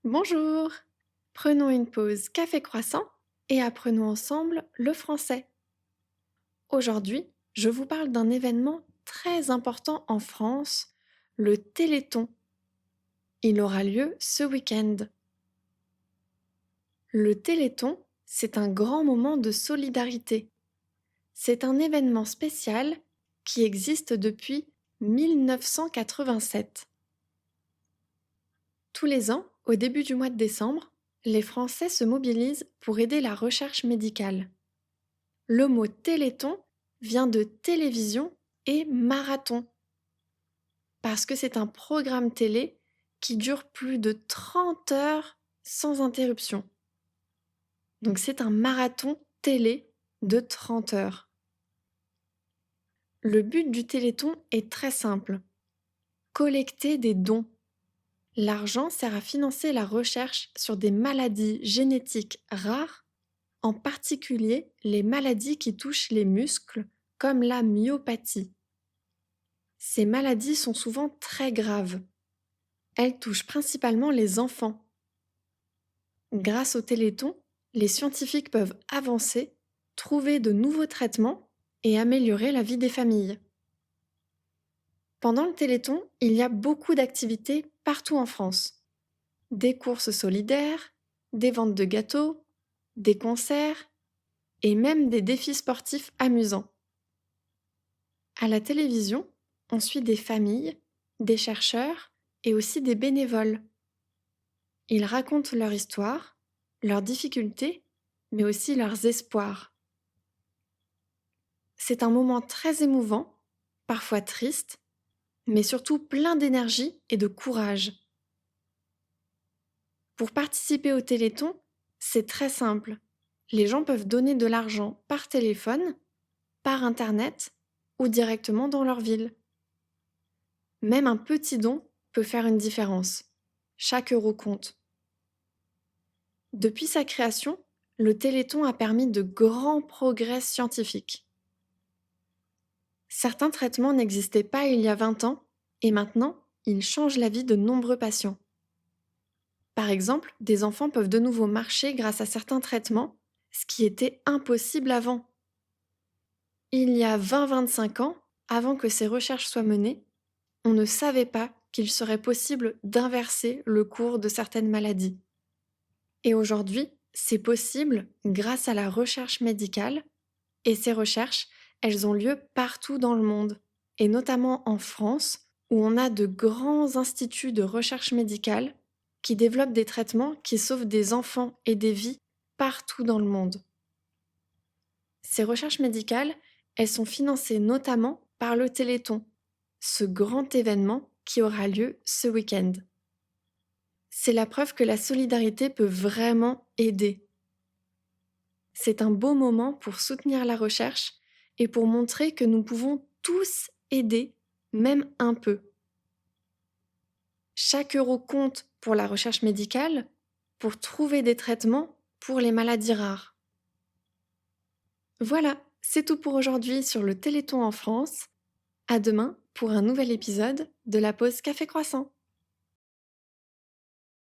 Bonjour! Prenons une pause café croissant et apprenons ensemble le français. Aujourd'hui, je vous parle d'un événement très important en France, le Téléthon. Il aura lieu ce week-end. Le Téléthon, c'est un grand moment de solidarité. C'est un événement spécial qui existe depuis 1987. Tous les ans, au début du mois de décembre, les Français se mobilisent pour aider la recherche médicale. Le mot téléthon vient de télévision et marathon, parce que c'est un programme télé qui dure plus de 30 heures sans interruption. Donc c'est un marathon télé de 30 heures. Le but du téléthon est très simple: collecter des dons. L'argent sert à financer la recherche sur des maladies génétiques rares, en particulier les maladies qui touchent les muscles, comme la myopathie. Ces maladies sont souvent très graves. Elles touchent principalement les enfants. Grâce au Téléthon, les scientifiques peuvent avancer, trouver de nouveaux traitements et améliorer la vie des familles. Pendant le Téléthon, il y a beaucoup d'activités partout en France. Des courses solidaires, des ventes de gâteaux, des concerts et même des défis sportifs amusants. À la télévision, on suit des familles, des chercheurs et aussi des bénévoles. Ils racontent leur histoire, leurs difficultés, mais aussi leurs espoirs. C'est un moment très émouvant, parfois triste, mais surtout plein d'énergie et de courage. Pour participer au Téléthon, c'est très simple. Les gens peuvent donner de l'argent par téléphone, par Internet ou directement dans leur ville. Même un petit don peut faire une différence. Chaque euro compte. Depuis sa création, le Téléthon a permis de grands progrès scientifiques. Certains traitements n'existaient pas il y a 20 ans et maintenant, ils changent la vie de nombreux patients. Par exemple, des enfants peuvent de nouveau marcher grâce à certains traitements, ce qui était impossible avant. Il y a 20-25 ans, avant que ces recherches soient menées, on ne savait pas qu'il serait possible d'inverser le cours de certaines maladies. Et aujourd'hui, c'est possible grâce à la recherche médicale, et ces recherches, elles ont lieu partout dans le monde, et notamment en France, où on a de grands instituts de recherche médicale qui développent des traitements qui sauvent des enfants et des vies partout dans le monde. Ces recherches médicales, elles sont financées notamment par le Téléthon, ce grand événement qui aura lieu ce week-end. C'est la preuve que la solidarité peut vraiment aider. C'est un beau moment pour soutenir la recherche et pour montrer que nous pouvons tous aider, même un peu. Chaque euro compte pour la recherche médicale, pour trouver des traitements pour les maladies rares. Voilà, c'est tout pour aujourd'hui sur le Téléthon en France. À demain pour un nouvel épisode de la pause Café Croissant.